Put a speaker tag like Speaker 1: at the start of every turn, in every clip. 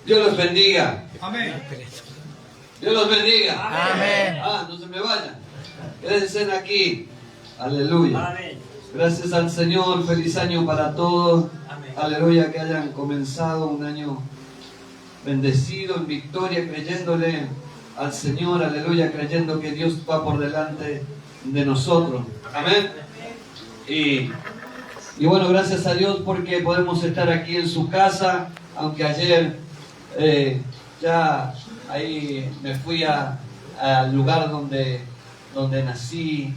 Speaker 1: Dios los bendiga.
Speaker 2: Amén.
Speaker 1: Dios los bendiga.
Speaker 3: Amén.
Speaker 1: No se me vayan. Quédense aquí. Aleluya.
Speaker 2: Amén.
Speaker 1: Gracias al Señor. Feliz año para todos.
Speaker 2: Amén.
Speaker 1: Aleluya, que hayan comenzado un año bendecido en victoria, creyéndole al Señor. Aleluya, creyendo que Dios va por delante de nosotros. Amén. Y bueno, gracias a Dios porque podemos estar aquí en su casa, aunque ayer ya ahí me fui al lugar donde nací,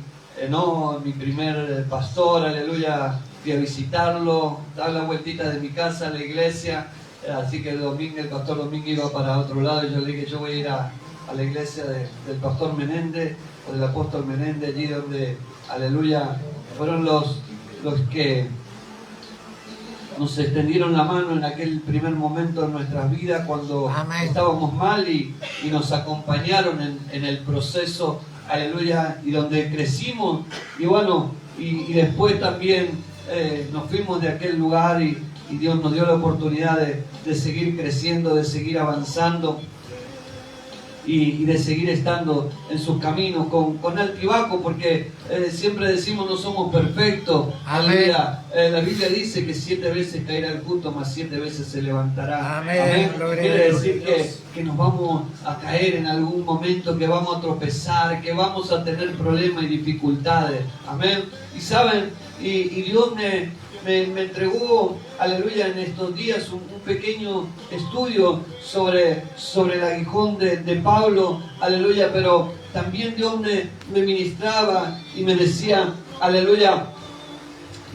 Speaker 1: no, mi primer pastor, aleluya, fui a visitarlo, dar la vueltita de mi casa a la iglesia, así que el pastor Domingo iba para otro lado y yo le dije, yo voy a ir a la iglesia del pastor Menéndez, o del apóstol Menéndez, allí donde, aleluya, fueron los que nos extendieron la mano en aquel primer momento de nuestras vidas cuando
Speaker 3: Amén.
Speaker 1: estábamos mal y nos acompañaron en el proceso, aleluya, y donde crecimos y bueno, y después también nos fuimos de aquel lugar y Dios nos dio la oportunidad de seguir creciendo, de seguir avanzando y de seguir estando en sus caminos con altibajo, porque siempre decimos no somos perfectos.
Speaker 3: Amén.
Speaker 1: Aleluya. La Biblia dice que 7 veces caerá el justo, más 7 veces se levantará.
Speaker 3: Amén. Gloria
Speaker 1: Quiere
Speaker 3: a Dios.
Speaker 1: decir que nos vamos a caer en algún momento, que vamos a tropezar, que vamos a tener problemas y dificultades. Amén. Y saben, y Dios me entregó, aleluya, en estos días un pequeño estudio sobre el aguijón de Pablo, aleluya, pero también Dios me ministraba y me decía, aleluya,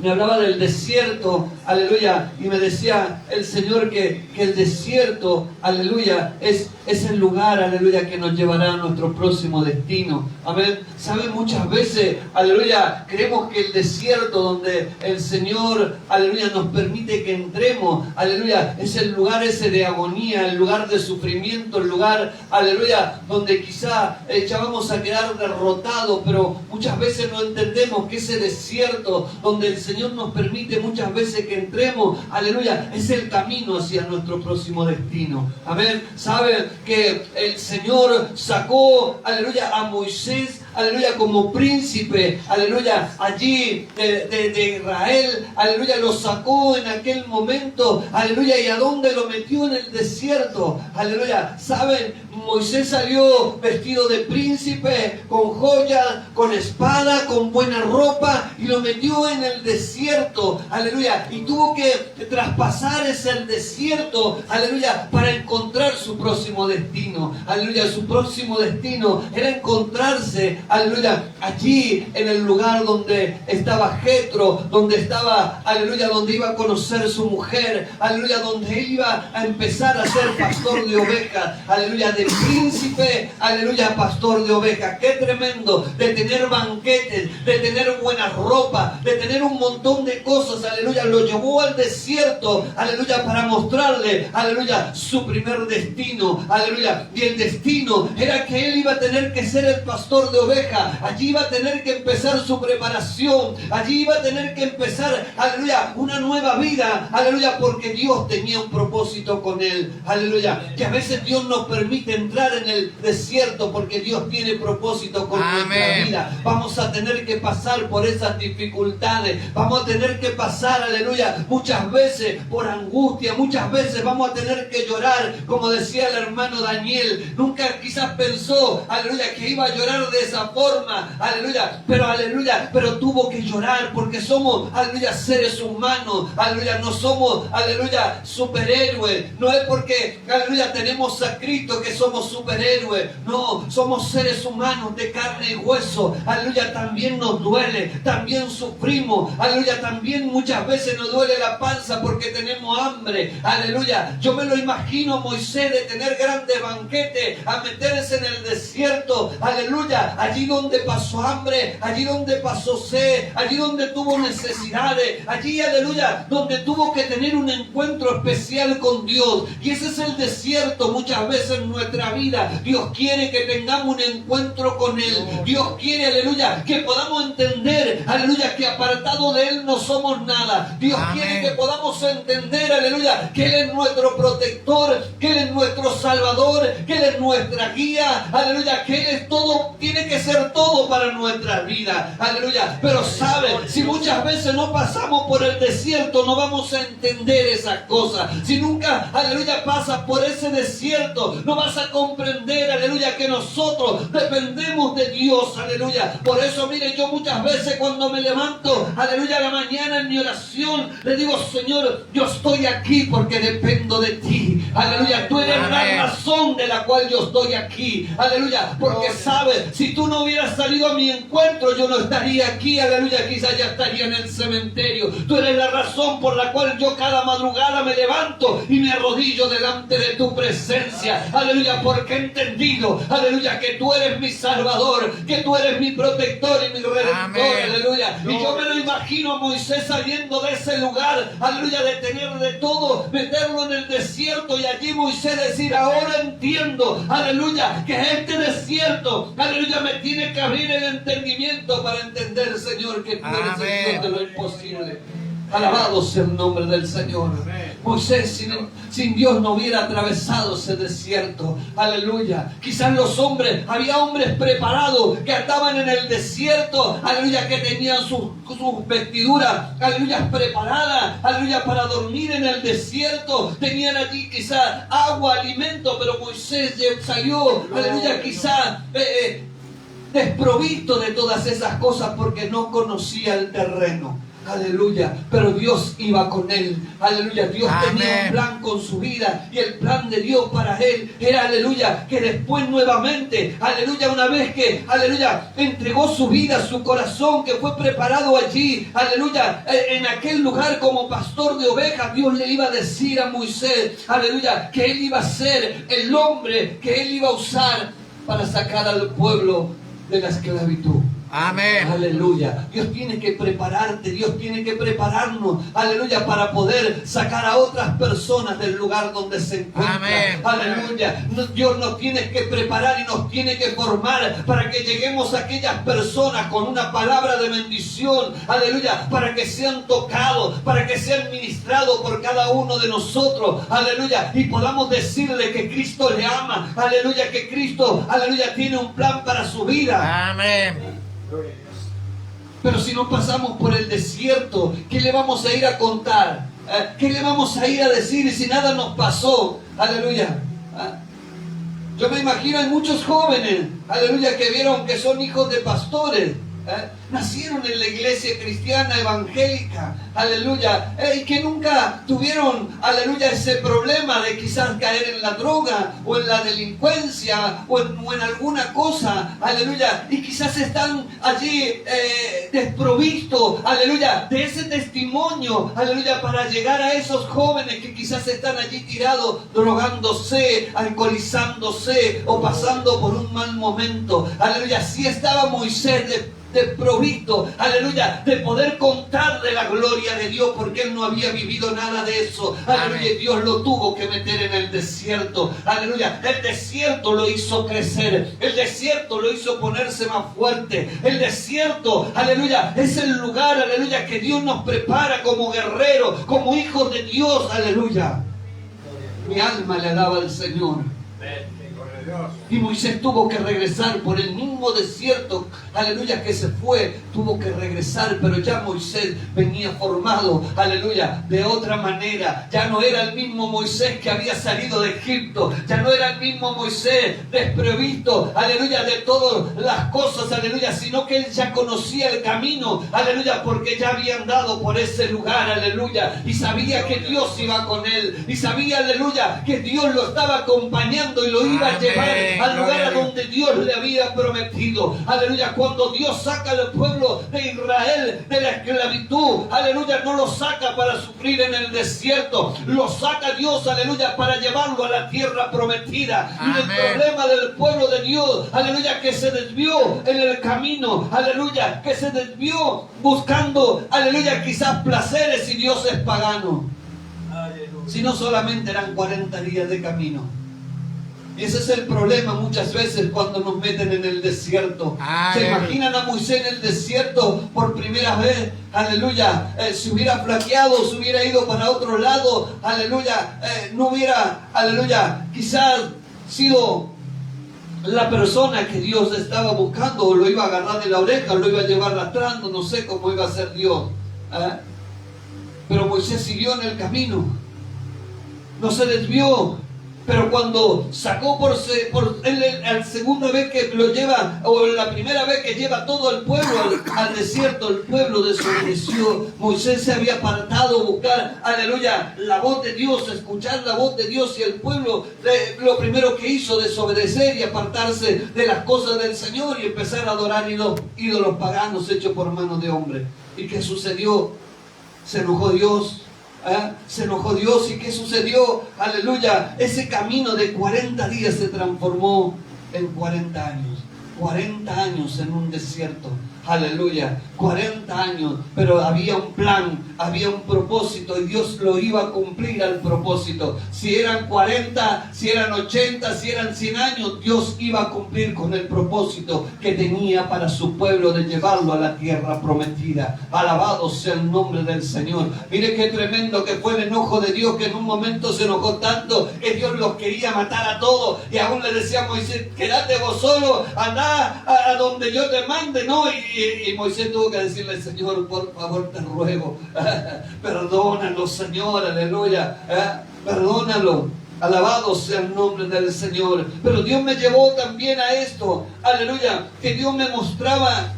Speaker 1: me hablaba del desierto, aleluya, y me decía el Señor que el desierto, aleluya, es el lugar, aleluya, que nos llevará a nuestro próximo destino. Amén. ¿Saben? Muchas veces, aleluya, creemos que el desierto donde el Señor, aleluya, nos permite que entremos, aleluya, es el lugar ese de agonía, el lugar de sufrimiento, el lugar, aleluya, donde quizá ya vamos a quedar derrotados, pero muchas veces no entendemos que ese desierto donde el Señor nos permite muchas veces que entremos, aleluya, es el camino hacia nuestro próximo destino. Amén. ¿Saben que el Señor sacó, aleluya, a Moisés, aleluya, como príncipe, aleluya, allí de Israel, aleluya, lo sacó en aquel momento, aleluya, y a dónde lo metió? En el desierto, aleluya? ¿Saben? Moisés salió vestido de príncipe, con joyas, con espada, con buena ropa, y lo metió en el desierto, aleluya, y tuvo que traspasar ese desierto, aleluya, para encontrar su próximo destino, aleluya. Su próximo destino era encontrarse, aleluya, allí en el lugar donde estaba Jetro, donde estaba, aleluya, donde iba a conocer su mujer, aleluya, donde iba a empezar a ser pastor de ovejas, aleluya, de príncipe, aleluya, pastor de ovejas. Qué tremendo, de tener banquetes, de tener buena ropa, de tener un montón de cosas, aleluya. Lo llevó al desierto, aleluya, para mostrarle, aleluya, su primer destino, aleluya. Y el destino era que él iba a tener que ser el pastor de ovejas. Allí iba a tener que empezar su preparación, allí iba a tener que empezar, aleluya, una nueva vida, aleluya, porque Dios tenía un propósito con él, aleluya. Que a veces Dios nos permite entrar en el desierto porque Dios tiene propósito con nuestra vida. Vamos a tener que pasar por esas dificultades, vamos a tener que pasar, aleluya, muchas veces por angustia, muchas veces vamos a tener que llorar, como decía el hermano Daniel. Nunca quizás pensó, aleluya, que iba a llorar de esa forma, aleluya, pero tuvo que llorar porque somos, aleluya, seres humanos, aleluya, no somos, aleluya, superhéroes. No es porque, aleluya, tenemos a Cristo que somos superhéroes, no, somos seres humanos de carne y hueso, aleluya. También nos duele, también sufrimos, aleluya, también muchas veces nos duele la panza porque tenemos hambre, aleluya. Yo me lo imagino a Moisés de tener grandes banquetes, a meterse en el desierto, aleluya, allí donde pasó hambre, allí donde pasó sed, allí donde tuvo necesidades, allí, aleluya, donde tuvo que tener un encuentro especial con Dios. Y ese es el desierto muchas veces en nuestra nuestra vida. Dios quiere que tengamos un encuentro con Él. Dios quiere, aleluya, que podamos entender, aleluya, que apartado de Él no somos nada. Dios quiere que podamos entender, aleluya, que Él es nuestro protector, que Él es nuestro salvador, que Él es nuestra guía, aleluya, que Él es todo, tiene que ser todo para nuestra vida, aleluya. Pero sabe, si muchas veces no pasamos por el desierto, no vamos a entender esas cosas. Si nunca, aleluya, pasas por ese desierto, no vas a comprender, aleluya, que nosotros dependemos de Dios, aleluya. Por eso, mire, yo muchas veces cuando me levanto, aleluya, a la mañana en mi oración, le digo, Señor, yo estoy aquí porque dependo de ti, aleluya. Tú eres la razón de la cual yo estoy aquí, aleluya, porque sabes, si tú no hubieras salido a mi encuentro, yo no estaría aquí, aleluya, quizás ya estaría en el cementerio. Tú eres la razón por la cual yo cada madrugada me levanto y me arrodillo delante de tu presencia, aleluya, porque he entendido, aleluya, que tú eres mi salvador, que tú eres mi protector y mi redentor, aleluya. Y yo me lo imagino a Moisés saliendo de ese lugar, aleluya, de tener de todo, meterlo en el desierto y allí Moisés decir, ahora entiendo, aleluya, que este desierto, aleluya, me tiene que abrir el entendimiento para entender, Señor, que tú eres el Dios de lo imposible. Alabado sea el nombre del Señor. Moisés sin Dios no hubiera atravesado ese desierto. Aleluya. Quizás los hombres, había hombres preparados que estaban en el desierto. Aleluya, que tenían sus vestiduras, aleluya, preparadas. Aleluya, para dormir en el desierto. Tenían allí quizás agua, alimento. Pero Moisés salió, aleluya, quizás desprovisto de todas esas cosas porque no conocía el terreno. Aleluya, pero Dios iba con él, aleluya. Dios tenía un plan con su vida y el plan de Dios para él era, aleluya, que después nuevamente, aleluya, una vez que, aleluya, entregó su vida, su corazón, que fue preparado allí, aleluya, en aquel lugar como pastor de ovejas, Dios le iba a decir a Moisés, aleluya, que él iba a ser el hombre que él iba a usar para sacar al pueblo de la esclavitud.
Speaker 2: Amén.
Speaker 1: Aleluya. Dios tiene que prepararte, Dios tiene que prepararnos, aleluya, para poder sacar a otras personas del lugar donde se encuentran.
Speaker 2: Amén.
Speaker 1: Aleluya. Dios nos tiene que preparar y nos tiene que formar para que lleguemos a aquellas personas con una palabra de bendición, aleluya, para que sean tocados, para que sean ministrados por cada uno de nosotros, aleluya, y podamos decirle que Cristo le ama, aleluya, que Cristo, aleluya, tiene un plan para su vida.
Speaker 2: Amén.
Speaker 1: Pero si no pasamos por el desierto, ¿qué le vamos a ir a contar? ¿Qué le vamos a ir a decir si nada nos pasó? Aleluya. Yo me imagino hay muchos jóvenes, aleluya, que vieron que son hijos de pastores. Nacieron en la iglesia cristiana evangélica, aleluya, y que nunca tuvieron, aleluya, ese problema de quizás caer en la droga o en la delincuencia o en alguna cosa, aleluya, y quizás están allí desprovistos, aleluya, de ese testimonio, aleluya, para llegar a esos jóvenes que quizás están allí tirados, drogándose, alcoholizándose o pasando por un mal momento, aleluya. Si estaba Moisés desprovisto, aleluya, de poder contar de la gloria de Dios, porque él no había vivido nada de eso, aleluya, y Dios lo tuvo que meter en el desierto, aleluya. El desierto lo hizo crecer, el desierto lo hizo ponerse más fuerte, el desierto, aleluya, es el lugar, aleluya, que Dios nos prepara como guerreros, como hijos de Dios, aleluya. Mi alma le alaba al Señor. Y Moisés tuvo que regresar por el mismo desierto, aleluya, que se fue, tuvo que regresar, pero ya Moisés venía formado, aleluya, de otra manera. Ya no era el mismo Moisés que había salido de Egipto, ya no era el mismo Moisés desprovisto, aleluya, de todas las cosas, aleluya, sino que él ya conocía el camino, aleluya, porque ya había andado por ese lugar, aleluya, y sabía que Dios iba con él, y sabía, aleluya, que Dios lo estaba acompañando y lo iba a llevar al lugar a donde Dios le había prometido, aleluya. Cuando Dios saca al pueblo de Israel de la esclavitud, aleluya, no lo saca para sufrir en el desierto, lo saca Dios, aleluya, para llevarlo a la tierra prometida. Y el problema del pueblo de Dios, aleluya, que se desvió en el camino, aleluya, que se desvió buscando, aleluya, quizás placeres, y Dios es pagano. Si no, solamente eran 40 días de camino. Y ese es el problema muchas veces cuando nos meten en el desierto. ¿Se imaginan a Moisés en el desierto por primera vez? Aleluya. Se hubiera flaqueado, se hubiera ido para otro lado. Aleluya. No hubiera, aleluya, quizás sido la persona que Dios estaba buscando, o lo iba a agarrar de la oreja, o lo iba a llevar arrastrando, no sé cómo iba a ser Dios. Pero Moisés siguió en el camino, no se desvió. Pero cuando sacó por la segunda vez que lo lleva, o la primera vez que lleva todo el pueblo al desierto, el pueblo desobedeció. Moisés se había apartado a buscar, aleluya, la voz de Dios, escuchar la voz de Dios, y el pueblo lo primero que hizo, desobedecer y apartarse de las cosas del Señor y empezar a adorar ídolos paganos hechos por manos de hombre. ¿Y qué sucedió? Se enojó Dios. Se enojó Dios. ¿Y qué sucedió? Aleluya. Ese camino de 40 días se transformó en 40 años. 40 años en un desierto. Aleluya, 40 años, pero había un plan, había un propósito, y Dios lo iba a cumplir al propósito. Si eran 40, si eran 80, si eran 100 años, Dios iba a cumplir con el propósito que tenía para su pueblo, de llevarlo a la tierra prometida. Alabado sea el nombre del Señor. Mire qué tremendo que fue el enojo de Dios, que en un momento se enojó tanto que Dios los quería matar a todos, y aún le decía a Moisés: quédate vos solo, andá a donde yo te mande, ¿no? Y Moisés tuvo que decirle: Señor, por favor te ruego, perdónalo, Señor, aleluya, perdónalo. Alabado sea el nombre del Señor. Pero Dios me llevó también a esto, aleluya, que Dios me mostraba,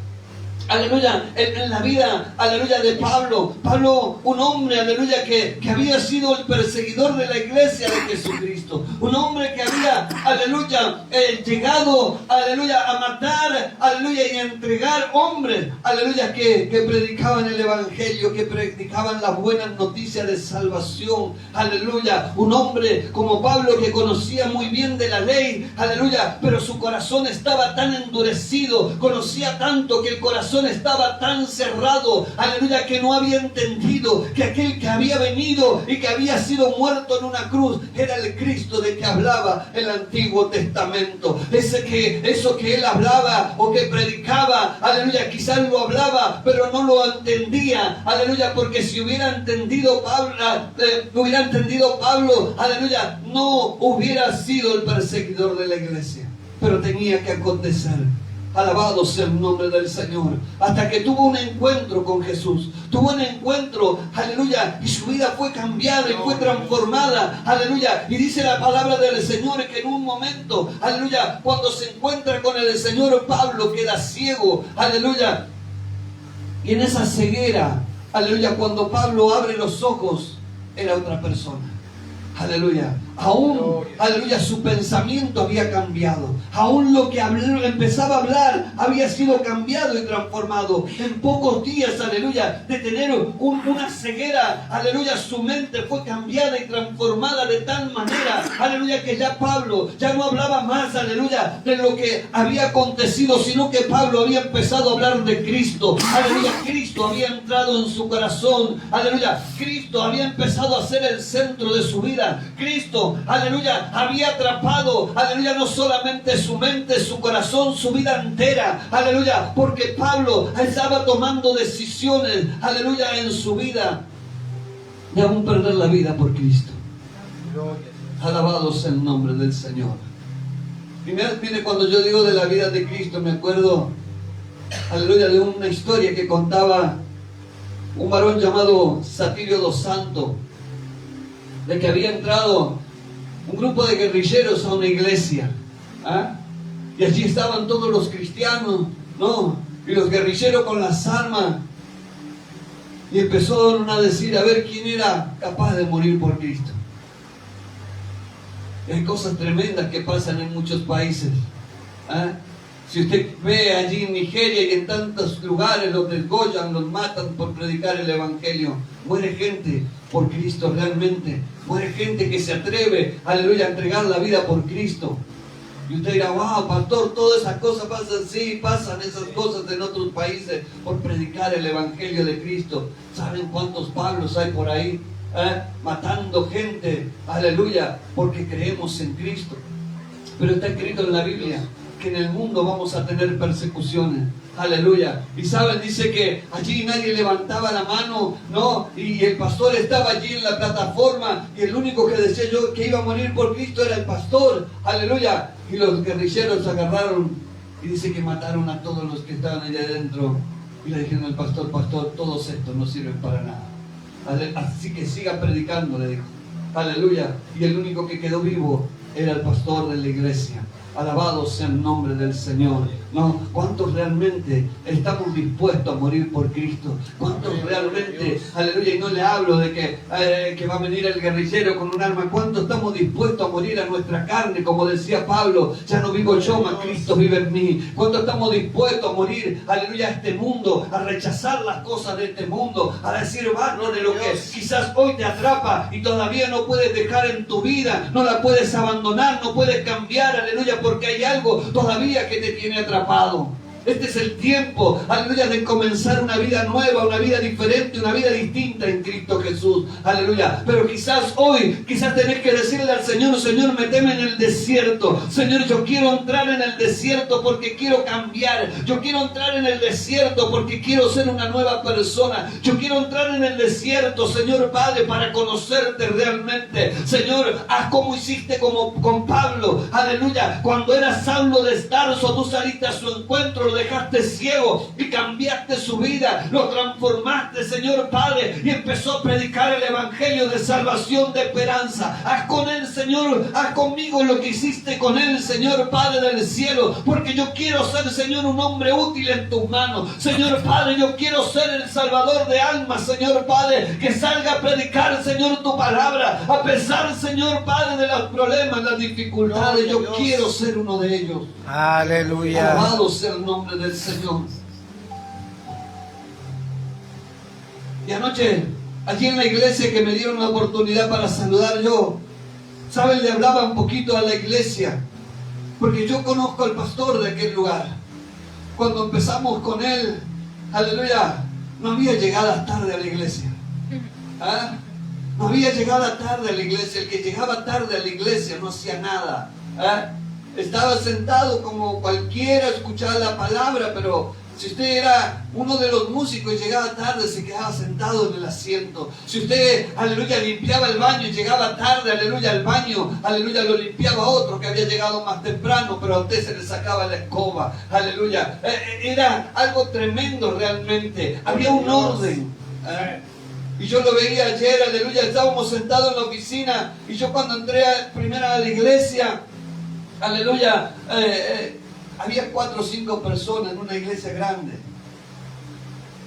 Speaker 1: aleluya, en la vida, aleluya, de Pablo. Pablo, un hombre, aleluya, que había sido el perseguidor de la iglesia de Jesucristo. Un hombre que había, aleluya, llegado, aleluya, a matar, aleluya, y a entregar hombres, aleluya, que predicaban el evangelio, que predicaban las buenas noticias de salvación. Aleluya, un hombre como Pablo, que conocía muy bien de la ley, aleluya, pero su corazón estaba tan endurecido, conocía tanto que el corazón estaba tan cerrado, aleluya, que no había entendido que aquel que había venido y que había sido muerto en una cruz era el Cristo de que hablaba el Antiguo Testamento. Eso que él hablaba o que predicaba, aleluya, quizás lo hablaba, pero no lo entendía, aleluya, porque si hubiera entendido Pablo, aleluya, no hubiera sido el perseguidor de la iglesia. Pero tenía que acontecer. Alabado sea el nombre del Señor. Hasta que tuvo un encuentro con Jesús. Tuvo un encuentro, aleluya, y su vida fue cambiada y fue transformada, aleluya. Y dice la palabra del Señor que en un momento, aleluya, cuando se encuentra con el Señor, Pablo queda ciego, aleluya. Y en esa ceguera, aleluya, cuando Pablo abre los ojos, era otra persona. Aleluya. Aún, aleluya, su pensamiento había cambiado. Aún lo que empezaba a hablar había sido cambiado y transformado. En pocos días, aleluya, de tener una ceguera, aleluya, su mente fue cambiada y transformada de tal manera, aleluya, que ya Pablo ya no hablaba más, aleluya, de lo que había acontecido, sino que Pablo había empezado a hablar de Cristo. Aleluya, Cristo había entrado en su corazón. Aleluya, Cristo había empezado a ser el centro de su vida. Cristo, aleluya, había atrapado, aleluya, no solamente su mente, su corazón, su vida entera, aleluya, porque Pablo estaba tomando decisiones, aleluya, en su vida de aún perder la vida por Cristo. Alabado sea el nombre del Señor. Y mire, cuando yo digo de la vida de Cristo, me acuerdo, aleluya, de una historia que contaba un varón llamado Satirio dos Santos, de que había entrado un grupo de guerrilleros a una iglesia, y allí estaban todos los cristianos, ¿no? Y los guerrilleros con las armas, y empezaron a decir a ver quién era capaz de morir por Cristo. Y hay cosas tremendas que pasan en muchos países. Si usted ve allí en Nigeria y en tantos lugares, los desgollan, los matan por predicar el evangelio. Muere gente por Cristo realmente. Muere gente que se atreve, aleluya, a entregar la vida por Cristo. Y usted dirá: wow, pastor, todas esas cosas pasan. Sí, pasan esas cosas en otros países por predicar el evangelio de Cristo. ¿Saben cuántos Pablos hay por ahí? Matando gente, aleluya, porque creemos en Cristo. Pero está escrito en la Biblia que en el mundo vamos a tener persecuciones. Aleluya. Y saben, dice que allí nadie levantaba la mano, ¿no? Y el pastor estaba allí en la plataforma y el único que decía yo que iba a morir por Cristo era el pastor. Aleluya. Y los guerrilleros agarraron y dice que mataron a todos los que estaban allá adentro. Y le dijeron al pastor, pastor, todos estos no sirven para nada. Así que siga predicando, le dijo. Aleluya. Y el único que quedó vivo era el pastor de la iglesia. Alabado sea el nombre del Señor. ¿No? ¿Cuántos realmente estamos dispuestos a morir por Cristo? ¿Cuántos realmente, aleluya, y no le hablo de que va a venir el guerrillero con un arma? ¿Cuántos estamos dispuestos a morir a nuestra carne? Como decía Pablo, ya no vivo yo, mas Cristo vive en mí. ¿Cuántos estamos dispuestos a morir, aleluya, a este mundo, a rechazar las cosas de este mundo, a decir basta de lo que quizás hoy te atrapa y todavía no puedes dejar en tu vida, no la puedes abandonar, no puedes cambiar, aleluya, porque hay algo todavía que te tiene atrapado? Este es el tiempo, aleluya, de comenzar una vida nueva, una vida diferente, una vida distinta en Cristo Jesús, aleluya. Pero quizás hoy, quizás tenés que decirle al Señor, Señor, meteme en el desierto. Señor, yo quiero entrar en el desierto porque quiero cambiar. Yo quiero entrar en el desierto porque quiero ser una nueva persona. Yo quiero entrar en el desierto, Señor Padre, para conocerte realmente. Señor, haz como hiciste con Pablo, aleluya. Cuando era Saulo de Tarso, tú saliste a su encuentro, dejaste ciego y cambiaste su vida, lo transformaste, Señor Padre, y empezó a predicar el evangelio de salvación, de esperanza. Haz con él, Señor, haz conmigo lo que hiciste con él, Señor Padre del cielo, porque yo quiero ser, Señor, un hombre útil en tus manos. Señor Padre, yo quiero ser el salvador de almas, Señor Padre, que salga a predicar, Señor, tu palabra, a pesar, Señor Padre, de los problemas, las dificultades. Yo quiero ser uno de ellos.
Speaker 2: Aleluya.
Speaker 1: Alabado sea el nombre del Señor. Y anoche, allí en la iglesia que me dieron la oportunidad para saludar yo, ¿saben? Le hablaba un poquito a la iglesia, porque yo conozco al pastor de aquel lugar. Cuando empezamos con él, aleluya, no había llegada tarde a la iglesia. ¿Ah? No había llegada tarde a la iglesia. El que llegaba tarde a la iglesia no hacía nada. ¿Ah? Estaba sentado como cualquiera, escuchaba la palabra, pero si usted era uno de los músicos y llegaba tarde, se quedaba sentado en el asiento. Si usted, aleluya, limpiaba el baño y llegaba tarde, aleluya, al baño, aleluya, lo limpiaba otro que había llegado más temprano, pero a usted se le sacaba la escoba, aleluya. Era algo tremendo realmente. Había un orden. Y yo lo veía ayer, aleluya, estábamos sentados en la oficina y yo cuando entré primero a la iglesia, aleluya, había 4 o 5 personas en una iglesia grande,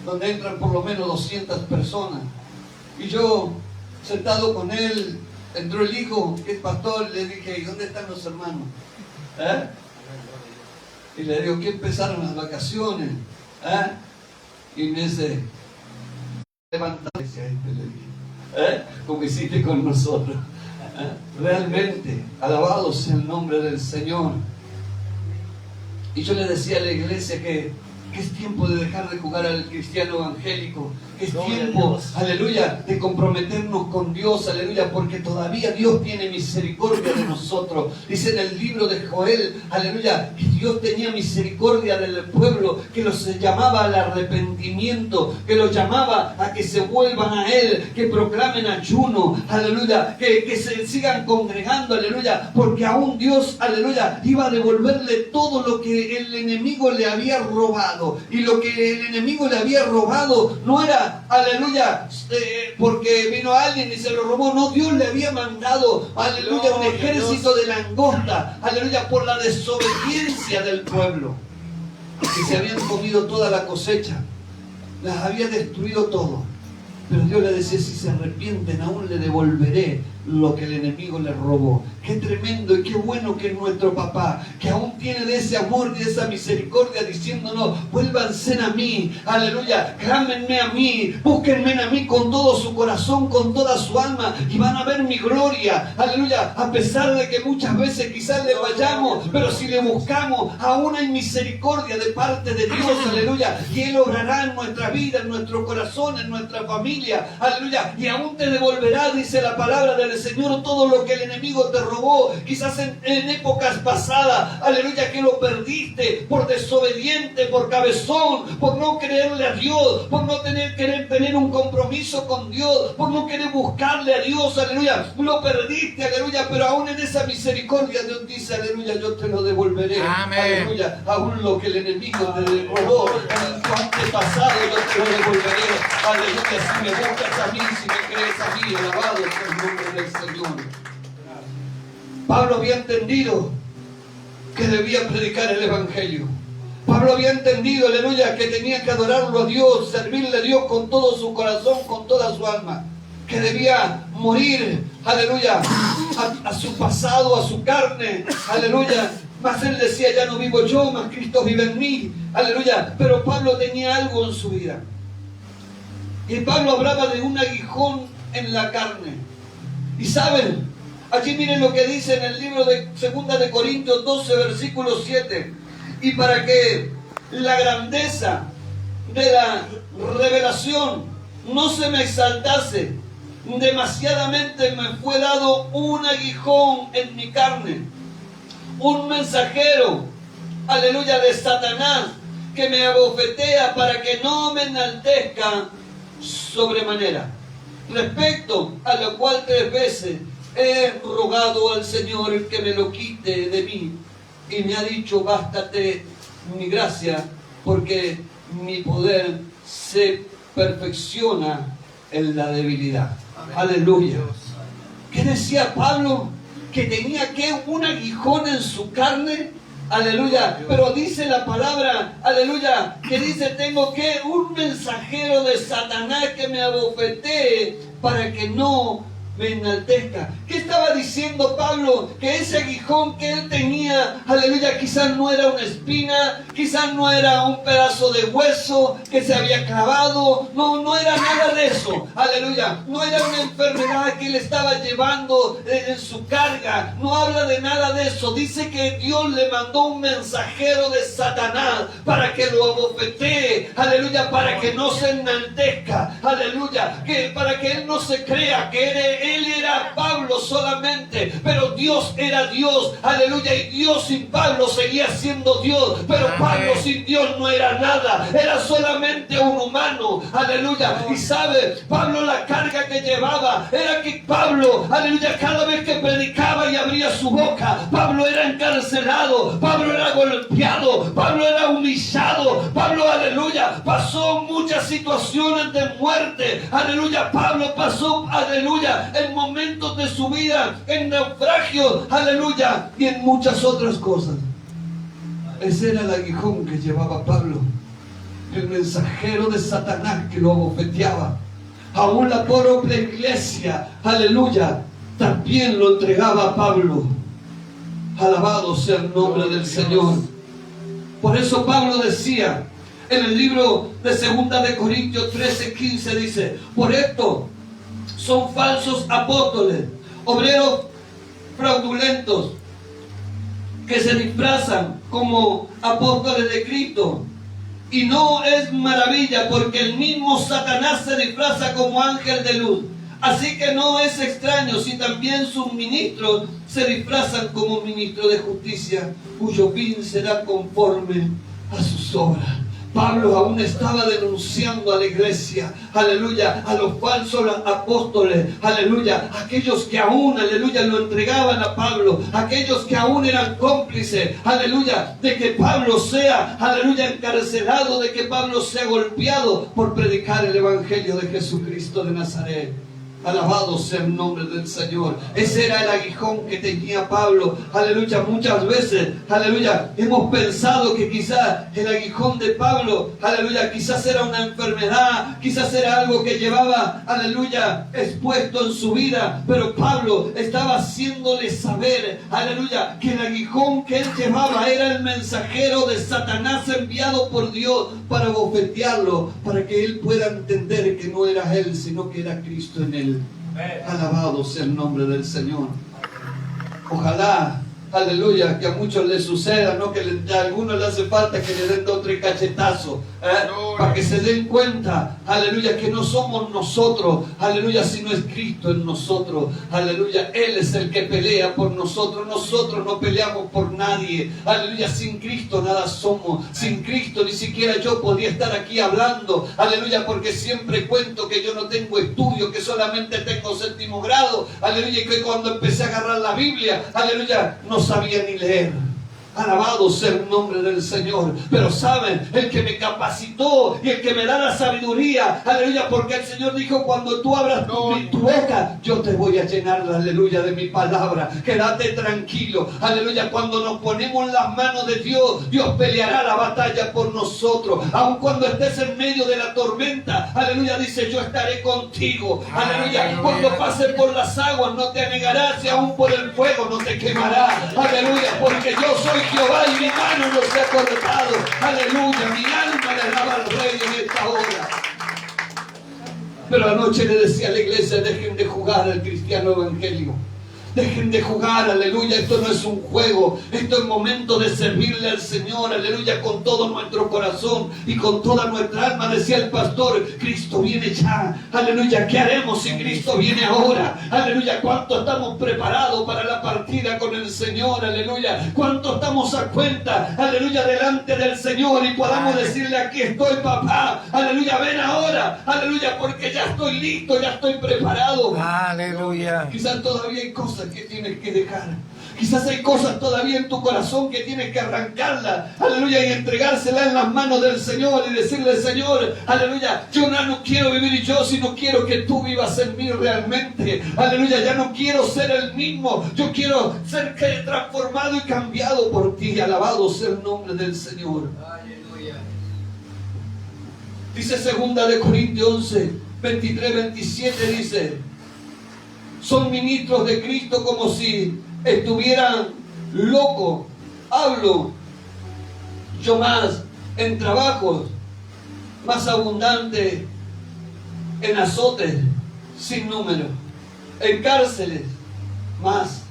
Speaker 1: donde entran por lo menos 200 personas. Y yo, sentado con él, entró el hijo, que es pastor, le dije, ¿y dónde están los hermanos? Y le digo, ¿qué empezaron las vacaciones? Y me dice, levantarse a este, le dije, como hiciste con nosotros. Realmente, alabado sea el nombre del Señor. Y yo le decía a la iglesia que es tiempo de dejar de jugar al cristiano evangélico, que es tiempo, aleluya, de comprometernos con Dios, aleluya, porque todavía Dios tiene misericordia de nosotros. Dice en el libro de Joel, aleluya, que Dios tenía misericordia del pueblo, que los llamaba al arrepentimiento, que los llamaba a que se vuelvan a Él, que proclamen ayuno, aleluya, que se sigan congregando, aleluya, porque aún Dios, aleluya, iba a devolverle todo lo que el enemigo le había robado. Y lo que el enemigo le había robado no era, aleluya, porque vino alguien y se lo robó. No, Dios le había mandado, aleluya, un ejército de langosta, aleluya, por la desobediencia del pueblo, que se habían comido toda la cosecha, las había destruido todo. Pero Dios le decía, si se arrepienten, aún le devolveré lo que el enemigo le robó. Qué tremendo y qué bueno que es nuestro papá, que aún tiene de ese amor y de esa misericordia, diciéndonos, vuélvanse a mí, aleluya, clámenme a mí, búsquenme a mí con todo su corazón, con toda su alma, y van a ver mi gloria, aleluya, a pesar de que muchas veces quizás le vayamos, pero si le buscamos, aún hay misericordia de parte de Dios, aleluya, y Él obrará en nuestra vida, en nuestro corazón, en nuestra familia, aleluya, y aún te devolverá, dice la palabra del Señor, todo lo que el enemigo te robó, quizás en épocas pasadas, aleluya, que lo perdiste por desobediente, por cabezón, por no creerle a Dios, por no querer tener un compromiso con Dios, por no querer buscarle a Dios, aleluya, lo perdiste, aleluya, pero aún en esa misericordia Dios dice, aleluya, yo te lo devolveré. Amén. Aleluya, aún lo que el enemigo te robó en tu antepasado, yo te lo devolveré. Aleluya, si me buscas a mí, si me crees a mí, alabado sea el nombre del Señor. Pablo había entendido que debía predicar el Evangelio. Pablo había entendido, aleluya, que tenía que adorarlo a Dios, servirle a Dios con todo su corazón, con toda su alma. Que debía morir, aleluya, a su pasado, a su carne, aleluya. Mas él decía, ya no vivo yo, mas Cristo vive en mí, aleluya. Pero Pablo tenía algo en su vida. Y Pablo hablaba de un aguijón en la carne. Y saben, allí miren lo que dice en el libro de 2 de Corintios 12, versículo 7. Y para que la grandeza de la revelación no se me exaltase, demasiadamente me fue dado un aguijón en mi carne, un mensajero, aleluya, de Satanás, que me abofetea para que no me enaltezca sobremanera. Respecto a lo cual 3 veces he rogado al Señor que me lo quite de mí, y me ha dicho, bástate mi gracia, porque mi poder se perfecciona en la debilidad. Amén. Aleluya. ¿Qué decía Pablo? Que tenía que un aguijón en su carne. Aleluya. Pero dice la palabra, aleluya, que dice, tengo que un mensajero de Satanás que me abofetee para que no me enaltezca. ¿Qué estaba diciendo Pablo? Que ese aguijón que él tenía, aleluya, quizás no era una espina, quizás no era un pedazo de hueso que se había clavado, no era nada de eso, aleluya, no era una enfermedad que él estaba llevando en su carga, no habla de nada de eso. Dice que Dios le mandó un mensajero de Satanás para que lo abofetee, aleluya, para que no se enaltezca, aleluya, que para que él no se crea que él era Pablo solamente, pero Dios era Dios, aleluya, y Dios sin Pablo seguía siendo Dios, pero Pablo sin Dios no era nada, era solamente un humano, aleluya. Y sabe, Pablo, la carga que llevaba era que Pablo, aleluya, cada vez que predicaba y abría su boca, Pablo era encarcelado, Pablo era golpeado, Pablo era humillado, Pablo, aleluya, pasó muchas situaciones de muerte, aleluya, Pablo pasó, aleluya, en momentos de su vida, en naufragios, aleluya, y en muchas otras cosas. Ese era el aguijón que llevaba Pablo, el mensajero de Satanás que lo abofeteaba. Aún la pobre iglesia, aleluya, también lo entregaba a Pablo. Alabado sea el nombre del Señor. Por eso Pablo decía en el libro de 2 de Corintios 13:15, dice, por esto son falsos apóstoles, obreros fraudulentos, que se disfrazan como apóstoles de Cristo. Y no es maravilla, porque el mismo Satanás se disfraza como ángel de luz. Así que no es extraño si también sus ministros se disfrazan como ministros de justicia, cuyo fin será conforme a sus obras. Pablo aún estaba denunciando a la iglesia, aleluya, a los falsos apóstoles, aleluya, aquellos que aún, aleluya, lo entregaban a Pablo, aquellos que aún eran cómplices, aleluya, de que Pablo sea, aleluya, encarcelado, de que Pablo sea golpeado por predicar el evangelio de Jesucristo de Nazaret. Alabado sea el nombre del Señor. Ese era el aguijón que tenía Pablo. Aleluya, muchas veces, aleluya, hemos pensado que quizás el aguijón de Pablo, aleluya, quizás era una enfermedad, quizás era algo que llevaba, aleluya, expuesto en su vida. Pero Pablo estaba haciéndole saber, aleluya, que el aguijón que él llevaba era el mensajero de Satanás enviado por Dios para bofetearlo, para que él pueda entender que no era él, sino que era Cristo en él. Alabado sea el nombre del Señor. Ojalá aleluya, que a muchos les suceda, ¿no? Que a algunos les hace falta que le den 2 o 3 cachetazos, para que se den cuenta, aleluya, que no somos nosotros, aleluya, sino es Cristo en nosotros, aleluya. Él es el que pelea por nosotros. Nosotros no peleamos por nadie, aleluya. Sin Cristo nada somos, sin Cristo ni siquiera yo podía estar aquí hablando, aleluya, porque siempre cuento que yo no tengo estudio, que solamente tengo 7º grado, aleluya, y que cuando empecé a agarrar la Biblia, aleluya, no sabía ni leer. Alabado sea el nombre del Señor. Pero saben, el que me capacitó y el que me da la sabiduría, aleluya, porque el Señor dijo, cuando tú abras tu boca, yo te voy a llenar, aleluya, de mi palabra. Quédate tranquilo, aleluya. Cuando nos ponemos en las manos de Dios, Dios peleará la batalla por nosotros. Aun cuando estés en medio de la tormenta, aleluya, dice, yo estaré contigo, aleluya. Cuando pases por las aguas, no te anegarás, y aún por el fuego no te quemará, aleluya, porque yo soy Jehová y mi mano no se ha cortado, aleluya. Mi alma le alaba al Rey en esta hora. Pero anoche le decía a la iglesia, dejen de jugar al cristiano evangelio. Dejen de jugar, aleluya. Esto no es un juego. Esto es momento de servirle al Señor, aleluya, con todo nuestro corazón y con toda nuestra alma. Decía el pastor, Cristo viene ya, aleluya. ¿Qué haremos si Cristo viene ahora? Aleluya. ¿Cuánto estamos preparados para la partida con el Señor? Aleluya. ¿Cuánto estamos a cuenta, aleluya, delante del Señor y podamos decirle, aquí estoy, papá, aleluya, ven ahora, aleluya, porque ya estoy listo, ya estoy preparado.
Speaker 2: Aleluya.
Speaker 1: Quizás todavía hay cosas que tienes que dejar. Quizás hay cosas todavía en tu corazón que tienes que arrancarla, aleluya, y entregársela en las manos del Señor y decirle, Señor, aleluya, yo no quiero vivir yo, sino quiero que tú vivas en mí realmente, aleluya. Ya no quiero ser el mismo, yo quiero ser transformado y cambiado por ti. Alabado sea el nombre del Señor. Aleluya. Dice 2 Corintios 11, 23, 27, dice, son ministros de Cristo como si estuvieran locos. Hablo yo más en trabajos, más abundante en azotes sin número, en cárceles más,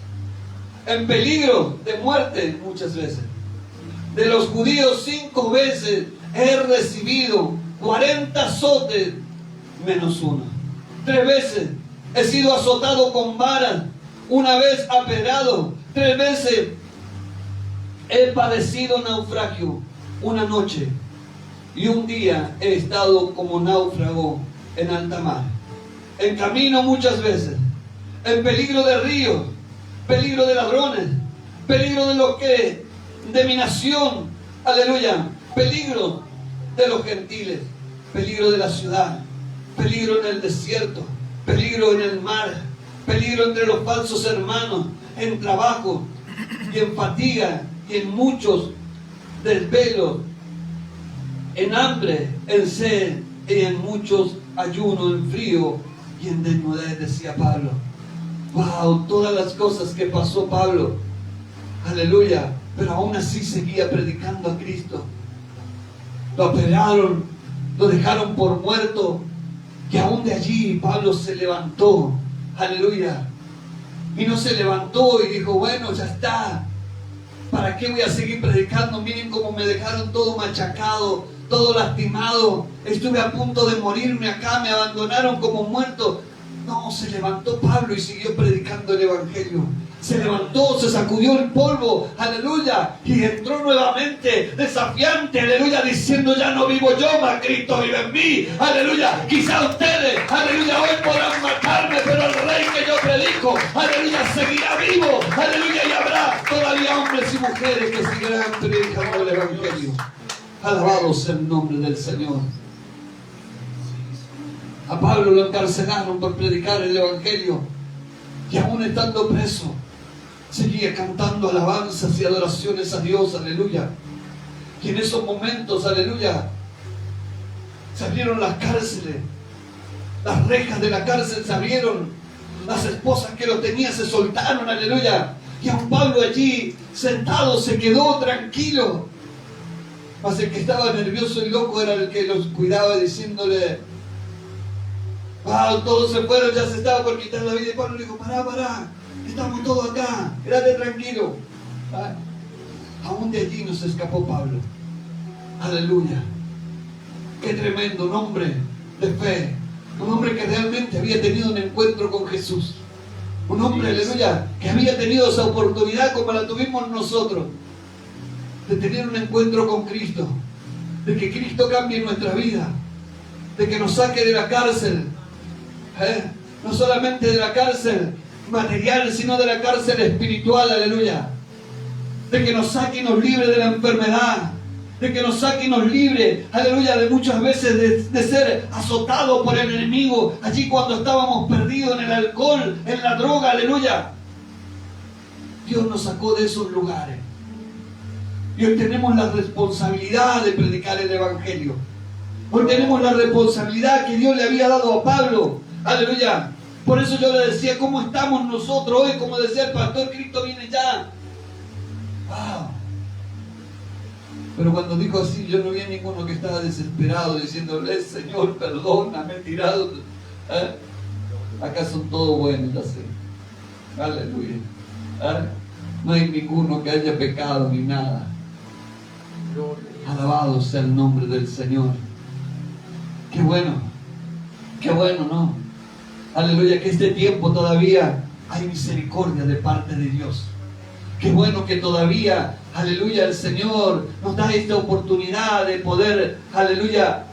Speaker 1: en peligro de muerte muchas veces. De los judíos 5 veces he recibido 40 azotes menos uno. 3 veces he sido azotado con varas, 1 vez apedrado, 3 veces he padecido naufragio, 1 noche y 1 día he estado como náufrago en alta mar, en camino muchas veces, en peligro de ríos, peligro de ladrones, peligro de mi nación, aleluya, peligro de los gentiles, peligro de la ciudad, peligro en el desierto, peligro en el mar, peligro entre los falsos hermanos, en trabajo y en fatiga y en muchos desvelos, en hambre, en sed y en muchos ayunos, en frío y en desnudez, decía Pablo. Wow, todas las cosas que pasó Pablo, aleluya, pero aún así seguía predicando a Cristo. Lo apedrearon, lo dejaron por muerto, y aún de allí Pablo se levantó, aleluya, y no se levantó y dijo, bueno, ya está, ¿para qué voy a seguir predicando? Miren cómo me dejaron todo machacado, todo lastimado, estuve a punto de morirme acá, me abandonaron como muerto. No, se levantó Pablo y siguió predicando el evangelio. Se levantó, se sacudió el polvo, aleluya, y entró nuevamente desafiante, aleluya, diciendo, ya no vivo yo, mas Cristo vive en mí, aleluya. Quizá ustedes, aleluya, hoy podrán matarme, pero el Rey que yo predico, aleluya, seguirá vivo, aleluya, y habrá todavía hombres y mujeres que seguirán predicando el evangelio. Alabado sea el nombre del Señor. A Pablo lo encarcelaron por predicar el evangelio, y aún estando preso seguía cantando alabanzas y adoraciones a Dios, aleluya. Y en esos momentos, aleluya, se abrieron las cárceles, las rejas de la cárcel se abrieron, las esposas que lo tenían se soltaron, aleluya, y aún Pablo allí sentado se quedó tranquilo. Mas el que estaba nervioso y loco era el que los cuidaba, diciéndole, wow, todos se fueron, ya se estaba por quitar la vida. Y Pablo le dijo, pará, estamos todos acá, quédate tranquilo. Aún de allí nos escapó Pablo. Aleluya. Qué tremendo, un hombre de fe, un hombre que realmente había tenido un encuentro con Jesús, un hombre, aleluya, que había tenido esa oportunidad como la tuvimos nosotros, de tener un encuentro con Cristo, de que Cristo cambie nuestra vida, de que nos saque de la cárcel, no solamente de la cárcel material, sino de la cárcel espiritual, aleluya, de que nos saque y nos libre de la enfermedad, de que nos saque y nos libre, aleluya, de muchas veces de ser azotados por el enemigo, allí cuando estábamos perdidos en el alcohol, en la droga, aleluya. Dios nos sacó de esos lugares. Y hoy tenemos la responsabilidad de predicar el Evangelio. Hoy tenemos la responsabilidad que Dios le había dado a Pablo, aleluya. Por eso yo le decía, ¿cómo estamos nosotros hoy? Como decía el pastor, Cristo viene ya. Wow. Pero cuando dijo así, yo no vi a ninguno que estaba desesperado diciéndole, Señor, perdóname, tirado. Acá son todos buenos, ya sé. Aleluya. No hay ninguno que haya pecado ni nada. Alabado sea el nombre del Señor. Qué bueno, ¿no? Aleluya, que este tiempo todavía hay misericordia de parte de Dios. Qué bueno que todavía, aleluya, el Señor nos da esta oportunidad de poder, aleluya,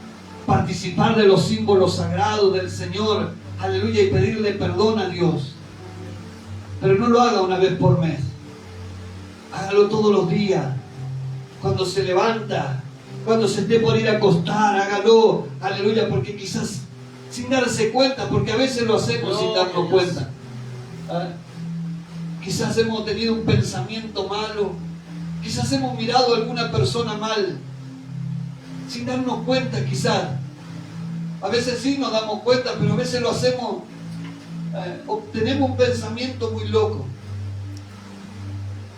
Speaker 1: participar de los símbolos sagrados del Señor, aleluya, y pedirle perdón a Dios. Pero no lo haga una vez por mes. Hágalo todos los días. Cuando se levanta, cuando se esté por ir a acostar, hágalo, aleluya, porque quizás sin darse cuenta, porque a veces lo hacemos sin darnos cuenta. Quizás hemos tenido un pensamiento malo, quizás hemos mirado a alguna persona mal, sin darnos cuenta quizás. A veces sí nos damos cuenta, pero a veces lo hacemos, obtenemos un pensamiento muy loco.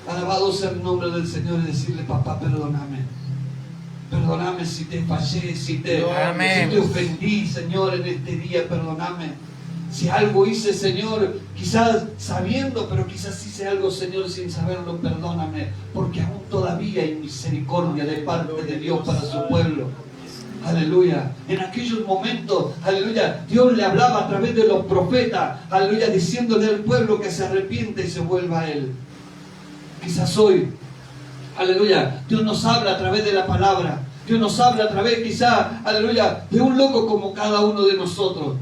Speaker 1: Alabado sea el nombre del Señor y decirle, papá, perdóname. Perdóname si te fallé, si te ofendí, Señor, en este día, perdóname. Si algo hice, Señor, quizás sabiendo, pero quizás hice algo, Señor, sin saberlo, perdóname, porque aún todavía hay misericordia de parte de Dios para su pueblo. Aleluya. En aquellos momentos, aleluya, Dios le hablaba a través de los profetas, aleluya, diciéndole al pueblo que se arrepiente y se vuelva a Él. Quizás hoy, aleluya, Dios nos habla a través de la palabra. Dios nos habla a través, quizás, aleluya, de un loco como cada uno de nosotros.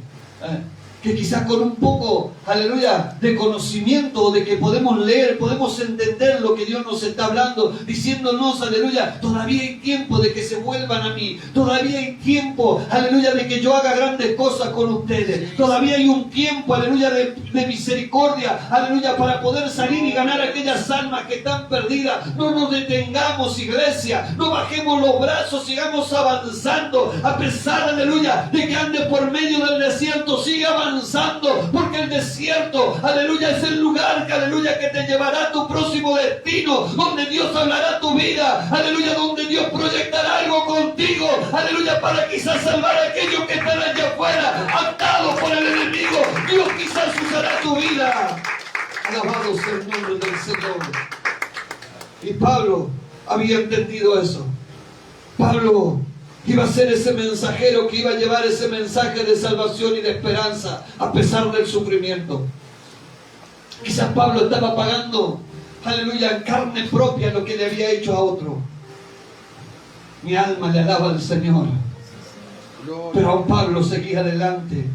Speaker 1: Que quizás con un poco, aleluya, de conocimiento, de que podemos leer, podemos entender lo que Dios nos está hablando, diciéndonos, aleluya, todavía hay tiempo de que se vuelvan a mí, todavía hay tiempo, aleluya, de que yo haga grandes cosas con ustedes, todavía hay un tiempo, aleluya, de misericordia, aleluya, para poder salir y ganar aquellas almas que están perdidas. No nos detengamos, iglesia, no bajemos los brazos, sigamos avanzando, a pesar, aleluya, de que ande por medio del desierto, siga avanzando, porque el desierto, aleluya, es el lugar que, aleluya, que te llevará a tu próximo destino, donde Dios hablará tu vida, aleluya, donde Dios proyectará algo contigo, aleluya, para quizás salvar a aquellos que están allá afuera, atados por el enemigo. Dios quizás usará tu vida. Alabado sea el nombre del Señor. Y Pablo había entendido eso. Pablo iba a ser ese mensajero que iba a llevar ese mensaje de salvación y de esperanza a pesar del sufrimiento. Quizás Pablo estaba pagando, aleluya, en carne propia lo que le había hecho a otro. Mi alma le alaba al Señor. Pero aún Pablo seguía adelante.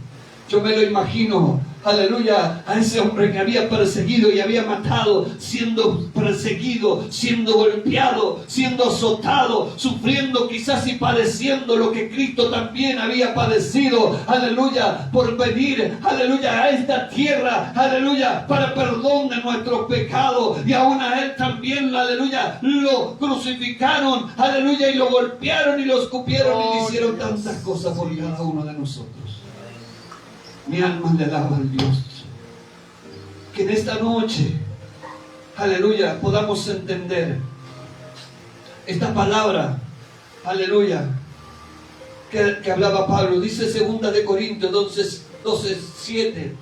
Speaker 1: Yo me lo imagino, aleluya, a ese hombre que había perseguido y había matado, siendo perseguido, siendo golpeado, siendo azotado, sufriendo quizás y padeciendo lo que Cristo también había padecido, aleluya, por venir, aleluya, a esta tierra, aleluya, para perdón de nuestros pecados. Y aún a Él también, aleluya, lo crucificaron, aleluya, y lo golpearon y lo escupieron y le hicieron tantas cosas por cada uno de nosotros. Mi alma le alaba al Dios. Que en esta noche, aleluya, podamos entender esta palabra, aleluya, que hablaba Pablo. Dice 2 de Corintios 12:7.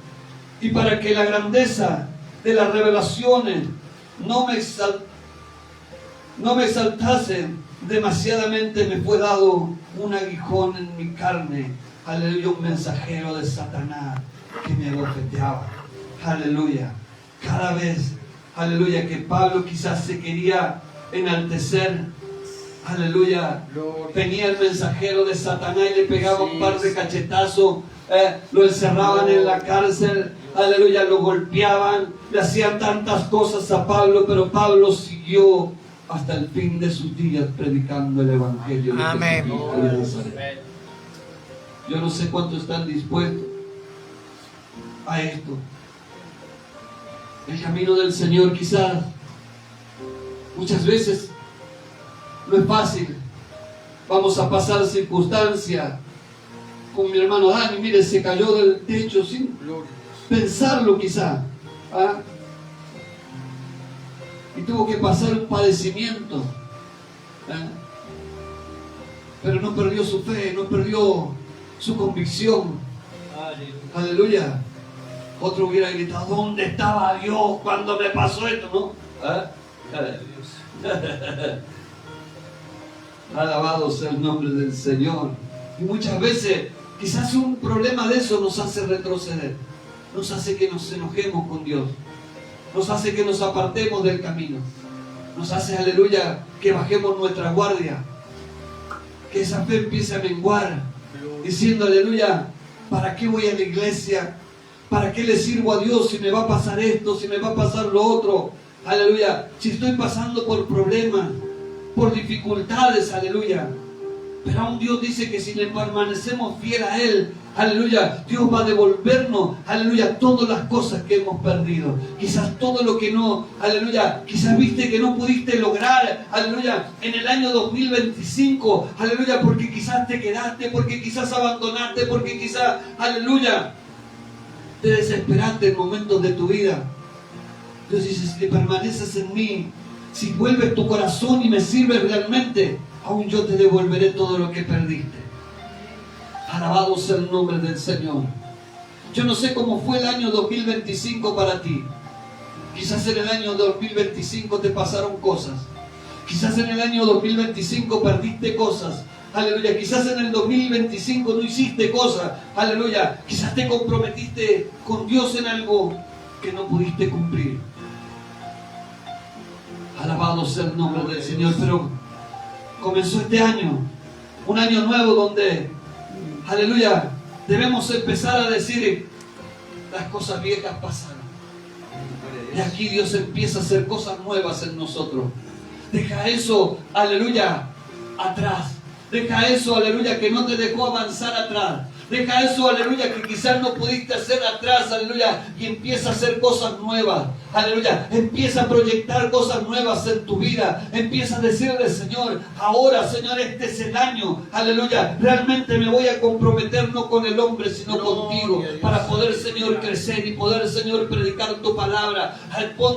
Speaker 1: Y para que la grandeza de las revelaciones no me no me exaltasen demasiadamente, me fue dado un aguijón en mi carne. Aleluya, un mensajero de Satanás que me abofeteaba. Aleluya. Cada vez, aleluya, que Pablo quizás se quería enaltecer, aleluya, venía el mensajero de Satanás y le pegaba un par de cachetazos, lo encerraban en la cárcel, aleluya, lo golpeaban, le hacían tantas cosas a Pablo, pero Pablo siguió hasta el fin de sus días predicando el evangelio de Jesucristo de Nazaret. Yo no sé cuántos están dispuestos a esto. El camino del Señor quizás muchas veces no es fácil. Vamos a pasar circunstancias. Con mi hermano Dani, mire, se cayó del techo sin pensarlo quizás. ¿Ah? Y tuvo que pasar un padecimiento. ¿Ah? Pero no perdió su fe, no perdió su convicción. Aleluya. Otro hubiera gritado, ¿dónde estaba Dios cuando me pasó esto? ¿No? ¿Ah? Alabado sea el nombre del Señor. Y muchas veces, quizás un problema de eso nos hace retroceder. Nos hace que nos enojemos con Dios. Nos hace que nos apartemos del camino. Nos hace, aleluya, que bajemos nuestra guardia. Que esa fe empiece a menguar. Diciendo, aleluya, ¿para qué voy a la iglesia? ¿Para qué le sirvo a Dios si me va a pasar esto, si me va a pasar lo otro? Aleluya. Si estoy pasando por problemas, por dificultades, aleluya. Pero aún Dios dice que si le permanecemos fiel a Él, aleluya, Dios va a devolvernos, aleluya, todas las cosas que hemos perdido. Quizás todo lo que no, aleluya, quizás viste que no pudiste lograr, aleluya, en el año 2025, aleluya, porque quizás te quedaste, porque quizás abandonaste, porque quizás, aleluya, te desesperaste en momentos de tu vida. Dios dice, si permaneces en mí, si vuelves tu corazón y me sirves realmente, aún yo te devolveré todo lo que perdiste. Alabado sea el nombre del Señor. Yo no sé cómo fue el año 2025 para ti. Quizás en el año 2025 te pasaron cosas. Quizás en el año 2025 perdiste cosas. Aleluya. Quizás en el 2025 no hiciste cosas. Aleluya. Quizás te comprometiste con Dios en algo que no pudiste cumplir. Alabado sea el nombre del Señor. Pero comenzó este año, un año nuevo donde, aleluya, debemos empezar a decir, las cosas viejas pasaron. Y aquí Dios empieza a hacer cosas nuevas en nosotros. Deja eso, aleluya, atrás. Deja eso, aleluya, que no te dejó avanzar atrás. Deja eso, aleluya, que quizás no pudiste hacer atrás, aleluya, y empieza a hacer cosas nuevas, aleluya. Empieza a proyectar cosas nuevas en tu vida. Empieza a decirle, Señor, ahora, Señor, este es el año, aleluya. Realmente me voy a comprometer no con el hombre, sino contigo, para poder, Señor, crecer y poder, Señor, predicar tu palabra.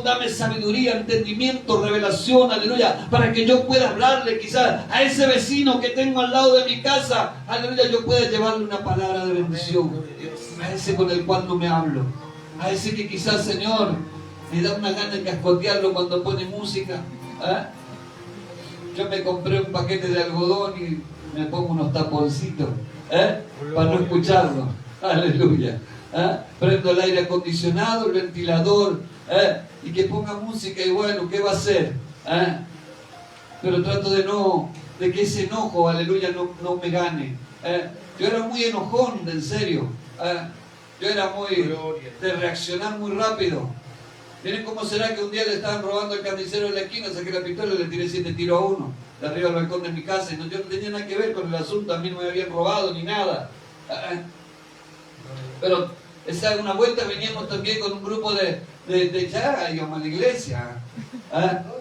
Speaker 1: Dame sabiduría, entendimiento, revelación, aleluya, para que yo pueda hablarle quizás a ese vecino que tengo al lado de mi casa, aleluya, yo pueda llevarle una palabra de bendición a ese con el cual no me hablo, a ese que quizás, Señor, me da una gana de cascotearlo cuando pone música. Yo me compré un paquete de algodón y me pongo unos taponcitos para no escucharlo. Aleluya. Prendo el aire acondicionado, el ventilador, y que ponga música. Y bueno, ¿qué va a hacer? Pero trato de que ese enojo, aleluya, no me gane. Yo era muy enojón, en serio. Yo era muy de reaccionar muy rápido. Miren cómo será que un día le estaban robando el carnicero en la esquina, saqué la pistola y le tiré 7 tiros a uno de arriba del balcón de mi casa. Y yo no tenía nada que ver con el asunto, a mí no me habían robado ni nada. Pero esa una vuelta veníamos también con un grupo ya íbamos a la iglesia.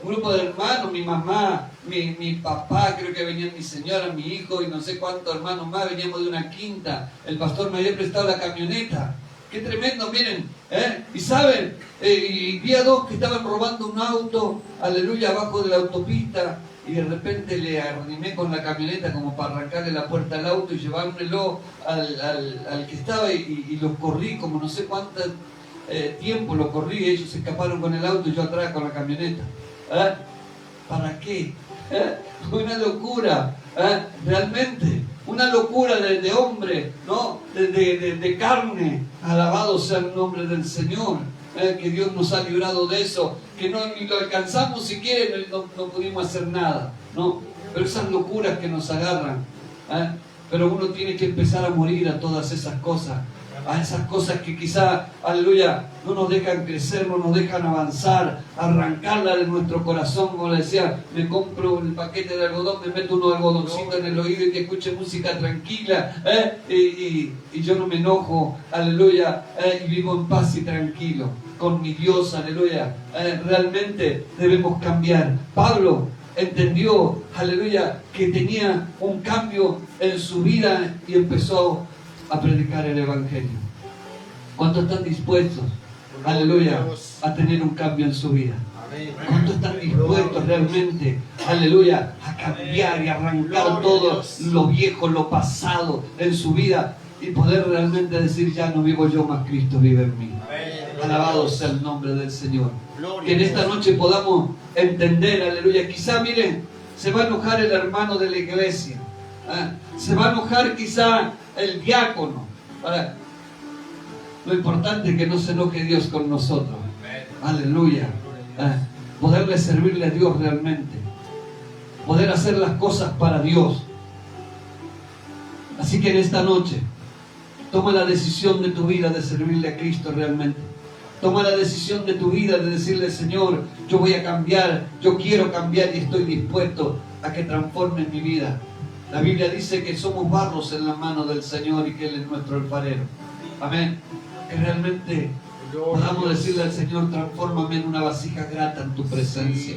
Speaker 1: Un grupo de hermanos, mi mamá, mi papá, creo que venían mi señora, mi hijo y no sé cuántos hermanos más, veníamos de una quinta. El pastor me había prestado la camioneta. Qué tremendo, miren, y saben, y vi a dos que estaban robando un auto, aleluya, abajo de la autopista, y de repente le arrimé con la camioneta como para arrancarle la puerta al auto y llevármelo al que estaba y los corrí como no sé cuánto tiempo, los corrí, ellos se escaparon con el auto y yo atrás con la camioneta. ¿Para qué? Una locura, realmente. Una locura de hombre, ¿no? De carne. Alabado sea el nombre del Señor. Que Dios nos ha librado de eso. Que no ni lo alcanzamos siquiera, no pudimos hacer nada, ¿no? Pero esas locuras que nos agarran. Pero uno tiene que empezar a morir a todas esas cosas. A esas cosas que quizá, aleluya, no nos dejan crecer, no nos dejan avanzar, arrancarla de nuestro corazón. Como le decía, me compro el paquete de algodón, me meto unos algodoncitos en el oído y que escuche música tranquila, y yo no me enojo, aleluya, y vivo en paz y tranquilo con mi Dios, aleluya. Realmente debemos cambiar. Pablo entendió, aleluya, que tenía un cambio en su vida y empezó a predicar el Evangelio. ¿Cuántos están dispuestos, aleluya, a tener un cambio en su vida? ¿Cuántos están dispuestos realmente, aleluya, a cambiar y arrancar todo lo viejo, lo pasado en su vida y poder realmente decir, ya no vivo yo, más Cristo vive en mí? Alabado sea el nombre del Señor. Que en esta noche podamos entender, aleluya. Quizá, miren, se va a enojar el hermano de la iglesia, se va a enojar quizá el diácono. Ahora, lo importante es que no se enoje Dios con nosotros. Aleluya. Poderle servirle a Dios realmente. Poder hacer las cosas para Dios. Así que en esta noche, toma la decisión de tu vida de servirle a Cristo realmente. Toma la decisión de tu vida de decirle, Señor, yo voy a cambiar, yo quiero cambiar y estoy dispuesto a que transforme mi vida. La Biblia dice que somos barros en la mano del Señor y que Él es nuestro alfarero. Amén. Que realmente podamos decirle al Señor, transfórmame en una vasija grata en tu presencia.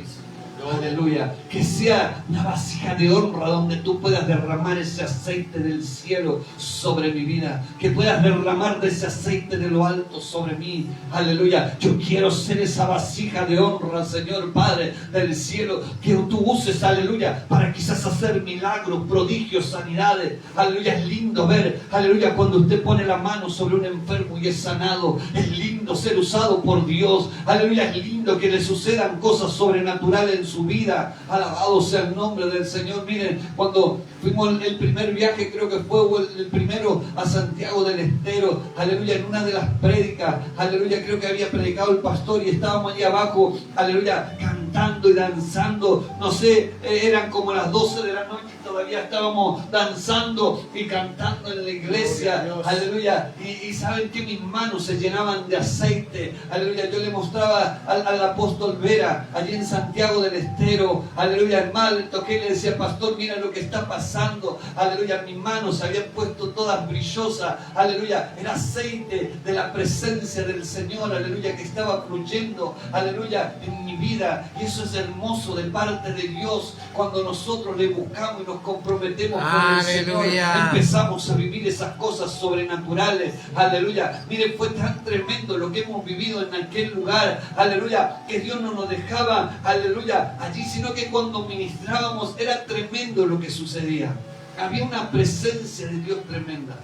Speaker 1: Aleluya. Que sea una vasija de honra donde tú puedas derramar ese aceite del cielo sobre mi vida. Que puedas derramar de ese aceite de lo alto sobre mí. Aleluya. Yo quiero ser esa vasija de honra, Señor Padre del cielo. Que tú uses, aleluya, para quizás hacer milagros, prodigios, sanidades. Aleluya. Es lindo ver, aleluya, cuando usted pone la mano sobre un enfermo y es sanado. Es lindo ser usado por Dios. Aleluya. Es lindo que le sucedan cosas sobrenaturales en su vida. Alabado sea el nombre del Señor. Miren, cuando fuimos el primer viaje, creo que fue el primero a Santiago del Estero, aleluya, en una de las prédicas, aleluya, creo que había predicado el pastor y estábamos allí abajo, aleluya, cantando y danzando, no sé, eran como las 12 de la noche y todavía estábamos danzando y cantando en la iglesia, aleluya, y saben que mis manos se llenaban de aceite, aleluya. Yo le mostraba al apóstol Vera allí en Santiago del Estero, aleluya, hermano, le toqué y le decía, pastor, mira lo que está pasando, aleluya, mis manos se habían puesto todas brillosas, aleluya, era aceite de la presencia del Señor, aleluya, que estaba fluyendo, aleluya, en mi vida. Y eso es hermoso de parte de Dios. Cuando nosotros le buscamos y nos comprometemos con el Señor, empezamos a vivir esas cosas sobrenaturales, aleluya. Miren, fue tan tremendo lo que hemos vivido en aquel lugar, aleluya, que Dios no nos dejaba, aleluya, allí, sino que cuando ministrábamos era tremendo lo que sucedía. Había una presencia de Dios tremenda.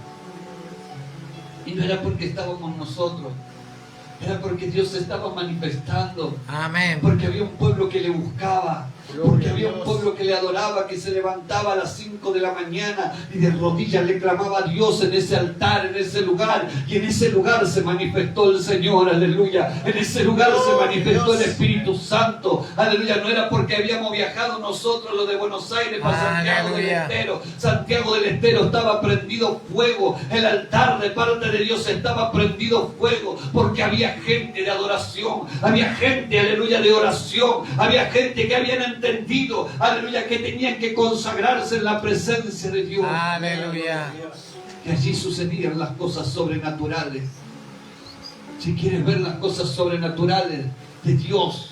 Speaker 1: Y no era porque estábamos nosotros, era porque Dios se estaba manifestando. Amén. Porque había un pueblo que le buscaba. Porque había un pueblo que le adoraba, que se levantaba a las 5 de la mañana y de rodillas le clamaba a Dios en ese altar, en ese lugar. Y en ese lugar se manifestó el Señor, aleluya. En ese lugar se manifestó el Espíritu Santo, aleluya. No era porque habíamos viajado nosotros, los de Buenos Aires, para Santiago del Estero. Santiago del Estero estaba prendido fuego. El altar de parte de Dios estaba prendido fuego, porque había gente de adoración, había gente, aleluya, de oración, había gente que habían entendido, aleluya, que tenían que consagrarse en la presencia de Dios. Aleluya. Que allí sucedían las cosas sobrenaturales. Si quieres ver las cosas sobrenaturales de Dios,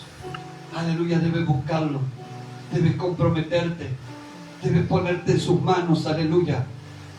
Speaker 1: aleluya, debes buscarlo, debes comprometerte, debes ponerte en sus manos, aleluya.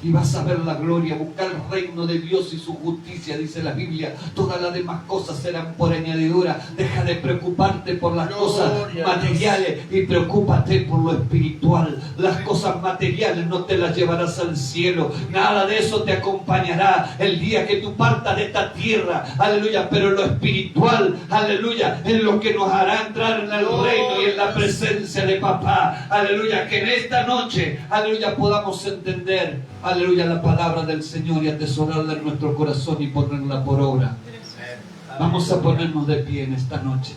Speaker 1: y vas a ver la gloria. Buscar el reino de Dios y su justicia, dice la Biblia. Todas las demás cosas serán por añadidura. Deja de preocuparte por las cosas materiales y preocúpate por lo espiritual. Las cosas materiales no te las llevarás al cielo. Nada de eso te acompañará el día que tú partas de esta tierra. Aleluya. Pero lo espiritual, aleluya, es lo que nos hará entrar en el reino y en la presencia de papá. Aleluya. Que en esta noche, aleluya, podamos entender, aleluya, la palabra del Señor y atesorarla en nuestro corazón y ponerla por obra. Vamos a ponernos de pie en esta noche.